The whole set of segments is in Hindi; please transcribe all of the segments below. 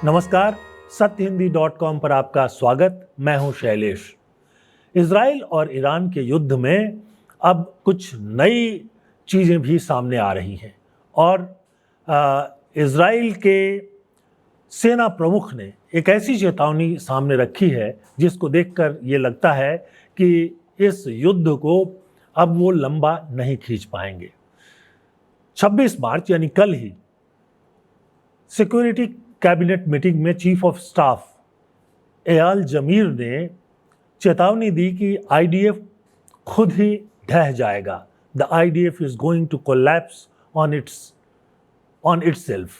नमस्कार, सत्यहिंदी.com पर आपका स्वागत। मैं हूं शैलेश। इजराइल और ईरान के युद्ध में अब कुछ नई चीज़ें भी सामने आ रही हैं और इजराइल के सेना प्रमुख ने एक ऐसी चेतावनी सामने रखी है जिसको देखकर ये लगता है कि इस युद्ध को अब वो लंबा नहीं खींच पाएंगे। 26 मार्च यानी कल ही सिक्योरिटी कैबिनेट मीटिंग में chief of staff Eyal Zamir ने चेतावनी दी कि आईडीएफ खुद ही ढह जाएगा। The IDF is going to collapse on itself.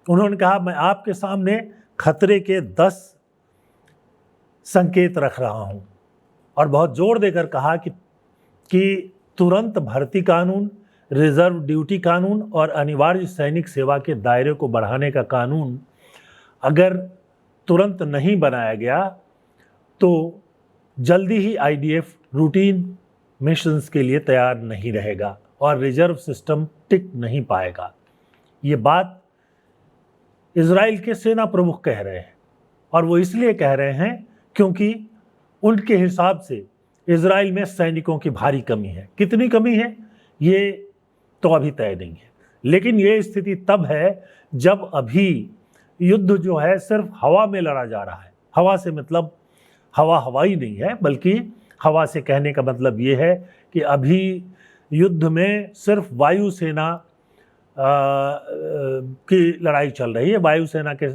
उन्होंने कहा, मैं आपके सामने खतरे के 10 संकेत रख रहा हूं और बहुत जोर देकर कहा कि तुरंत भर्ती कानून, रिजर्व ड्यूटी कानून और अनिवार्य सैनिक सेवा के दायरे को बढ़ाने का कानून अगर तुरंत नहीं बनाया गया तो जल्दी ही आईडीएफ रूटीन मिशंस के लिए तैयार नहीं रहेगा और रिजर्व सिस्टम टिक नहीं पाएगा। ये बात इजराइल के सेना प्रमुख कह रहे हैं और वो इसलिए कह रहे हैं क्योंकि उनके हिसाब से इजराइल में सैनिकों की भारी कमी है। कितनी कमी है ये तो अभी तय नहीं है, लेकिन ये स्थिति तब है जब अभी युद्ध जो है सिर्फ हवा में लड़ा जा रहा है। हवा से मतलब हवा हवाई नहीं है, बल्कि हवा से कहने का मतलब ये है कि अभी युद्ध में सिर्फ वायुसेना की लड़ाई चल रही है। वायुसेना के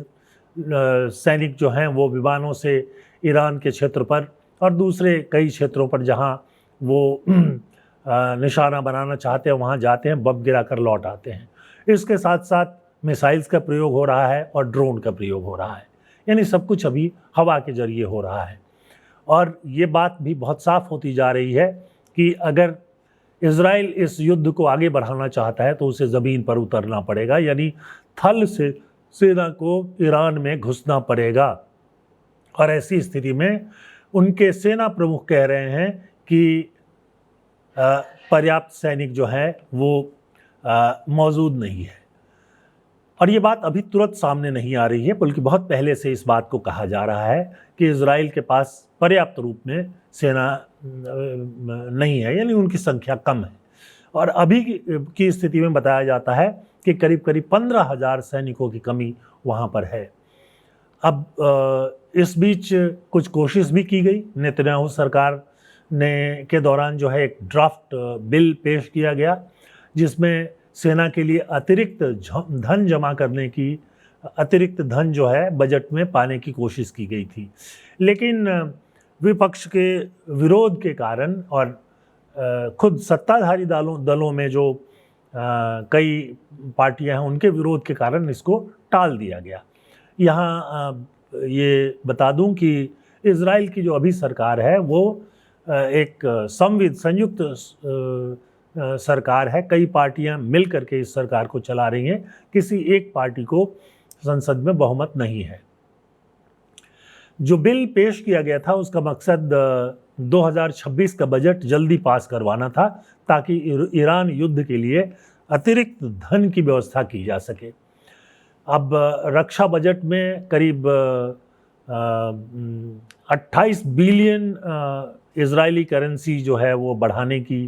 सैनिक जो हैं वो विमानों से ईरान के क्षेत्र पर और दूसरे कई क्षेत्रों पर जहां वो निशाना बनाना चाहते हैं वहां जाते हैं, बम गिराकर लौट आते हैं। इसके साथ साथ मिसाइल्स का प्रयोग हो रहा है और ड्रोन का प्रयोग हो रहा है, यानी सब कुछ अभी हवा के जरिए हो रहा है। और ये बात भी बहुत साफ होती जा रही है कि अगर इजराइल इस युद्ध को आगे बढ़ाना चाहता है तो उसे ज़मीन पर उतरना पड़ेगा, यानी थल से सेना को ईरान में घुसना पड़ेगा। और ऐसी स्थिति में उनके सेना प्रमुख कह रहे हैं कि पर्याप्त सैनिक जो है वो मौजूद नहीं है। और ये बात अभी तुरंत सामने नहीं आ रही है, बल्कि बहुत पहले से इस बात को कहा जा रहा है कि इजराइल के पास पर्याप्त रूप में सेना नहीं है, यानी उनकी संख्या कम है। और अभी की स्थिति में बताया जाता है कि करीब करीब 15,000 सैनिकों की कमी वहाँ पर है। अब इस बीच कुछ कोशिश भी की गई। नेतन्याहू सरकार के दौरान जो है एक ड्राफ्ट बिल पेश किया गया जिसमें सेना के लिए अतिरिक्त धन जमा करने की, अतिरिक्त धन जो है बजट में पाने की कोशिश की गई थी। लेकिन विपक्ष के विरोध के कारण और खुद सत्ताधारी दलों में जो कई पार्टियां हैं उनके विरोध के कारण इसको टाल दिया गया। यहाँ ये बता दूं कि इजराइल की जो अभी सरकार है वो एक संयुक्त सरकार है। कई पार्टियां मिल करके इस सरकार को चला रही हैं, किसी एक पार्टी को संसद में बहुमत नहीं है। जो बिल पेश किया गया था उसका मकसद 2026 का बजट जल्दी पास करवाना था ताकि ईरान युद्ध के लिए अतिरिक्त धन की व्यवस्था की जा सके। अब रक्षा बजट में करीब 28 बिलियन इजरायली करेंसी जो है वो बढ़ाने की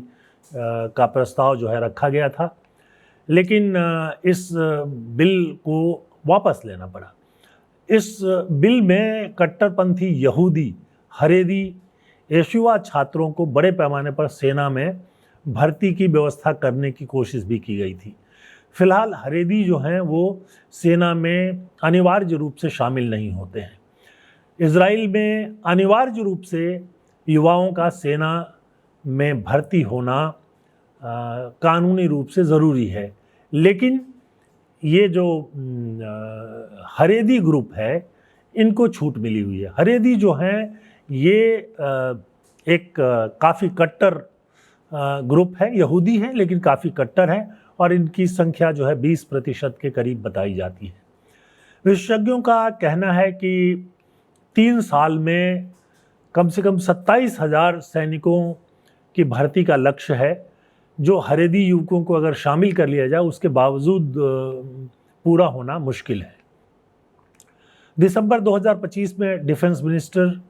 का प्रस्ताव जो है रखा गया था, लेकिन इस बिल को वापस लेना पड़ा। इस बिल में कट्टरपंथी यहूदी, हरेदी, येशुआ छात्रों को बड़े पैमाने पर सेना में भर्ती की व्यवस्था करने की कोशिश भी की गई थी। फिलहाल हरेदी जो हैं वो सेना में अनिवार्य रूप से शामिल नहीं होते हैं। इजराइल में अनिवार्य रूप से युवाओं का सेना में भर्ती होना कानूनी रूप से ज़रूरी है, लेकिन ये जो हरेदी ग्रुप है इनको छूट मिली हुई है। हरेदी जो हैं ये एक काफ़ी कट्टर ग्रुप है, यहूदी हैं लेकिन काफ़ी कट्टर हैं और इनकी संख्या जो है 20% के करीब बताई जाती है। विशेषज्ञों का कहना है कि 3 साल में कम से कम 27,000 सैनिकों की भर्ती का लक्ष्य है, जो हरेदी युवकों को अगर शामिल कर लिया जाए उसके बावजूद पूरा होना मुश्किल है। दिसंबर 2025 में डिफेंस मिनिस्टर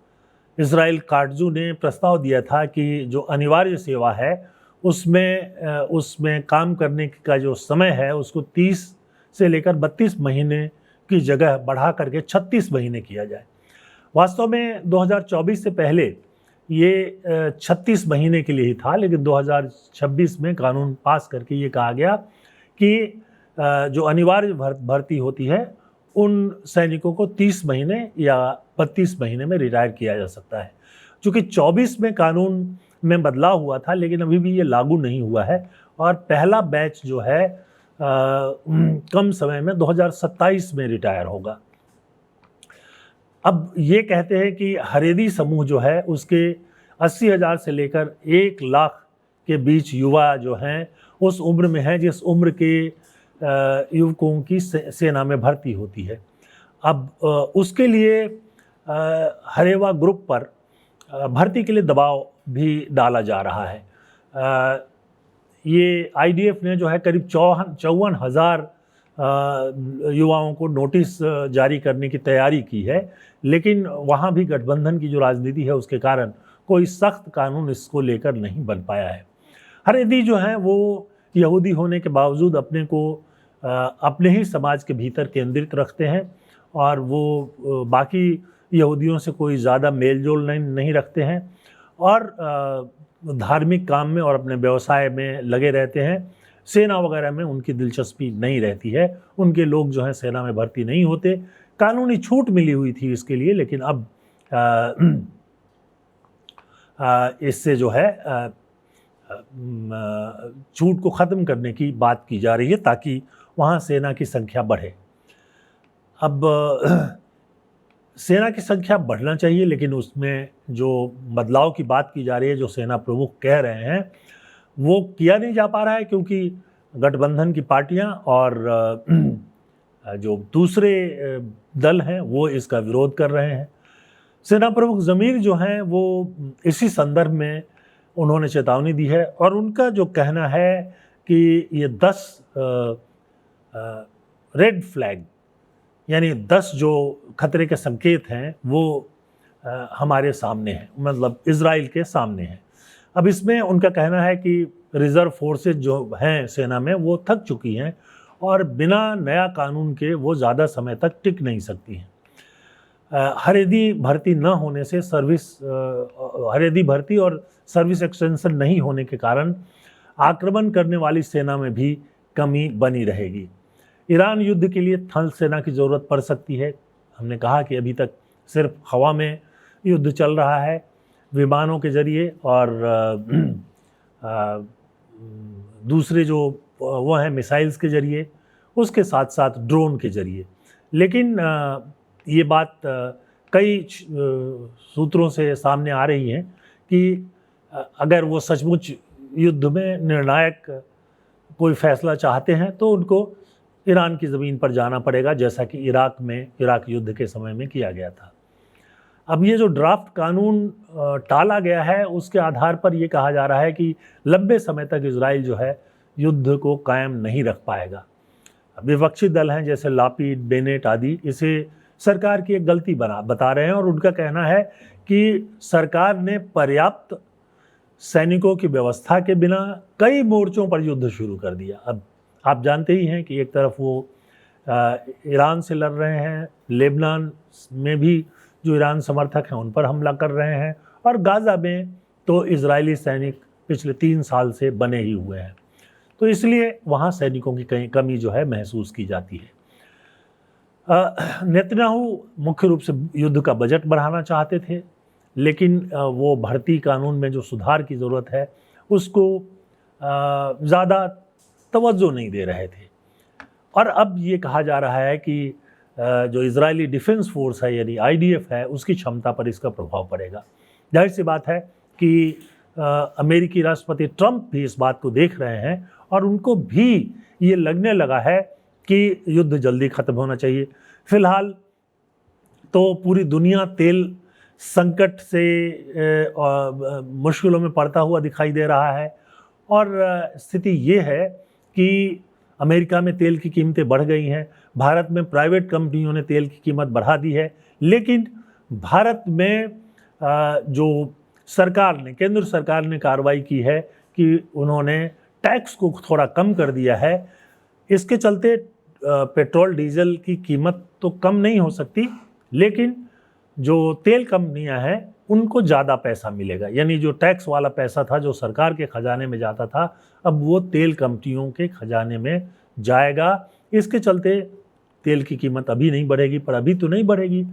इजराइल काटजू ने प्रस्ताव दिया था कि जो अनिवार्य सेवा है उसमें काम करने का जो समय है उसको 30 से लेकर 32 महीने की जगह बढ़ा करके 36 महीने किया जाए। वास्तव में 2024 से पहले ये 36 महीने के लिए ही था, लेकिन 2026 में कानून पास करके ये कहा गया कि जो अनिवार्य भर्ती होती है उन सैनिकों को 30 महीने या 32 महीने में रिटायर किया जा सकता है। चूँकि 24 में कानून में बदलाव हुआ था, लेकिन अभी भी ये लागू नहीं हुआ है और पहला बैच जो है कम समय में 2027 में रिटायर होगा। अब ये कहते हैं कि हरेदी समूह जो है उसके 80,000 से लेकर 1 लाख के बीच युवा जो हैं उस उम्र में हैं जिस उम्र के युवकों की सेना में भर्ती होती है। अब उसके लिए हरेवा ग्रुप पर भर्ती के लिए दबाव भी डाला जा रहा है। ये आईडीएफ ने जो है करीब 54,000 युवाओं को नोटिस जारी करने की तैयारी की है, लेकिन वहाँ भी गठबंधन की जो राजनीति है उसके कारण कोई सख्त कानून इसको लेकर नहीं बन पाया है। हरेदी जो हैं वो यहूदी होने के बावजूद अपने को अपने ही समाज के भीतर केंद्रित रखते हैं और वो बाकी यहूदियों से कोई ज़्यादा मेल जोल नहीं रखते हैं और धार्मिक काम में और अपने व्यवसाय में लगे रहते हैं। सेना वगैरह में उनकी दिलचस्पी नहीं रहती है, उनके लोग जो हैं सेना में भर्ती नहीं होते। कानूनी छूट मिली हुई थी इसके लिए, लेकिन अब इससे जो है छूट को ख़त्म करने की बात की जा रही है ताकि वहाँ सेना की संख्या बढ़े। अब सेना की संख्या बढ़ना चाहिए, लेकिन उसमें जो बदलाव की बात की जा रही है, जो सेना प्रमुख कह रहे हैं, वो किया नहीं जा पा रहा है क्योंकि गठबंधन की पार्टियां और जो दूसरे दल हैं वो इसका विरोध कर रहे हैं। सेना प्रमुख ज़मीर जो हैं वो इसी संदर्भ में उन्होंने चेतावनी दी है और उनका जो कहना है कि ये 10 रेड फ्लैग यानी 10 जो खतरे के संकेत हैं वो हमारे सामने हैं, मतलब इजराइल के सामने हैं। अब इसमें उनका कहना है कि रिज़र्व फोर्सेज जो हैं सेना में वो थक चुकी हैं और बिना नया कानून के वो ज़्यादा समय तक टिक नहीं सकती हैं। हरेदी भर्ती न होने से हरेदी भर्ती और सर्विस एक्सटेंशन नहीं होने के कारण आक्रमण करने वाली सेना में भी कमी बनी रहेगी। ईरान युद्ध के लिए थल सेना की ज़रूरत पड़ सकती है। हमने कहा कि अभी तक सिर्फ हवा में युद्ध चल रहा है, विमानों के ज़रिए और दूसरे जो वो हैं मिसाइल्स के ज़रिए, उसके साथ साथ ड्रोन के ज़रिए। लेकिन ये बात कई सूत्रों से सामने आ रही है कि अगर वो सचमुच युद्ध में निर्णायक कोई फैसला चाहते हैं तो उनको ईरान की ज़मीन पर जाना पड़ेगा, जैसा कि इराक युद्ध के समय में किया गया था। अब ये जो ड्राफ्ट कानून टाला गया है उसके आधार पर ये कहा जा रहा है कि लंबे समय तक इजराइल जो है युद्ध को कायम नहीं रख पाएगा। विपक्षी दल हैं जैसे लापिड, बेनेट आदि इसे सरकार की एक गलती बता रहे हैं और उनका कहना है कि सरकार ने पर्याप्त सैनिकों की व्यवस्था के बिना कई मोर्चों पर युद्ध शुरू कर दिया। अब आप जानते ही हैं कि एक तरफ वो ईरान से लड़ रहे हैं, लेबनान में भी जो ईरान समर्थक हैं उन पर हमला कर रहे हैं और गाज़ा में तो इजरायली सैनिक पिछले 3 साल से बने ही हुए हैं, तो इसलिए वहाँ सैनिकों की कहीं कमी जो है महसूस की जाती है। नेतन्याहू मुख्य रूप से युद्ध का बजट बढ़ाना चाहते थे, लेकिन वो भर्ती कानून में जो सुधार की ज़रूरत है उसको ज़्यादा तवज्जो नहीं दे रहे थे। और अब ये कहा जा रहा है कि जो इजरायली डिफेंस फोर्स है यानी आईडीएफ है उसकी क्षमता पर इसका प्रभाव पड़ेगा। जाहिर सी बात है कि अमेरिकी राष्ट्रपति ट्रंप भी इस बात को देख रहे हैं और उनको भी ये लगने लगा है कि युद्ध जल्दी ख़त्म होना चाहिए। फ़िलहाल तो पूरी दुनिया तेल संकट से मुश्किलों में पड़ता हुआ दिखाई दे रहा है और स्थिति ये है कि अमेरिका में तेल की कीमतें बढ़ गई हैं। भारत में प्राइवेट कंपनियों ने तेल की कीमत बढ़ा दी है, लेकिन भारत में जो सरकार ने, केंद्र सरकार ने कार्रवाई की है कि उन्होंने टैक्स को थोड़ा कम कर दिया है। इसके चलते पेट्रोल डीजल की कीमत तो कम नहीं हो सकती, लेकिन जो तेल कंपनियां हैं उनको ज़्यादा पैसा मिलेगा। यानी जो टैक्स वाला पैसा था जो सरकार के खजाने में जाता था, अब वो तेल कंपनियों के खजाने में जाएगा। इसके चलते तेल की कीमत अभी नहीं बढ़ेगी, पर अभी तो नहीं बढ़ेगी,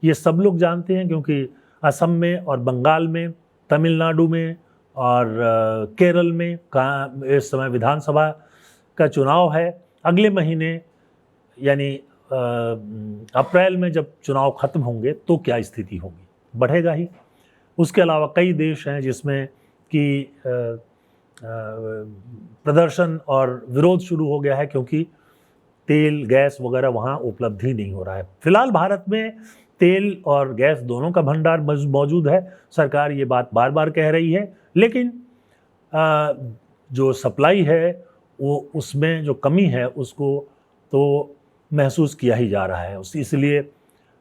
ये सब लोग जानते हैं, क्योंकि असम में और बंगाल में, तमिलनाडु में और केरल में इस समय विधानसभा का चुनाव है। अगले महीने यानी अप्रैल में जब चुनाव खत्म होंगे तो क्या स्थिति होगी, बढ़ेगा ही। उसके अलावा कई देश हैं जिसमें कि प्रदर्शन और विरोध शुरू हो गया है, क्योंकि तेल गैस वगैरह वहाँ उपलब्ध ही नहीं हो रहा है। फिलहाल भारत में तेल और गैस दोनों का भंडार मौजूद है, सरकार ये बात बार बार कह रही है, लेकिन जो सप्लाई है वो उसमें जो कमी है उसको तो महसूस किया ही जा रहा है। इसलिए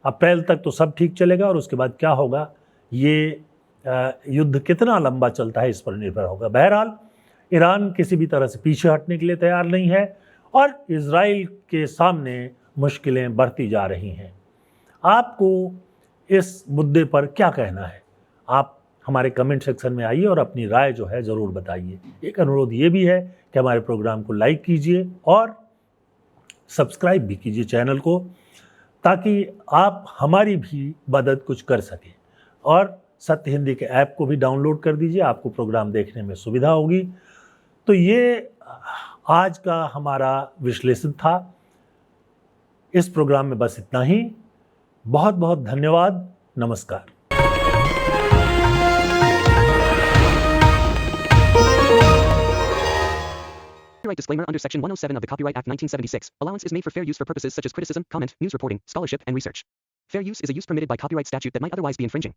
अप्रैल तक तो सब ठीक चलेगा, और उसके बाद क्या होगा, ये युद्ध कितना लंबा चलता है इस पर निर्भर होगा। बहरहाल ईरान किसी भी तरह से पीछे हटने के लिए तैयार नहीं है, और इजराइल के सामने मुश्किलें बढ़ती जा रही हैं। आपको इस मुद्दे पर क्या कहना है? आप हमारे कमेंट सेक्शन में आइए और अपनी राय जो है ज़रूर बताइए। एक अनुरोध ये भी है कि हमारे प्रोग्राम को लाइक कीजिए और सब्सक्राइब भी कीजिए चैनल को, ताकि आप हमारी भी मदद कुछ कर सकें। और सत्य हिंदी के ऐप को भी डाउनलोड कर दीजिए, आपको प्रोग्राम देखने में सुविधा होगी। तो ये आज का हमारा विश्लेषण था। इस प्रोग्राम में बस इतना ही। बहुत बहुत धन्यवाद। नमस्कार। Copyright disclaimer under Section 107 of the Copyright Act 1976. Allowance is made for fair use for purposes such as criticism, comment, news reporting, scholarship, and research. Fair use is a use permitted by copyright statute that might otherwise be infringing.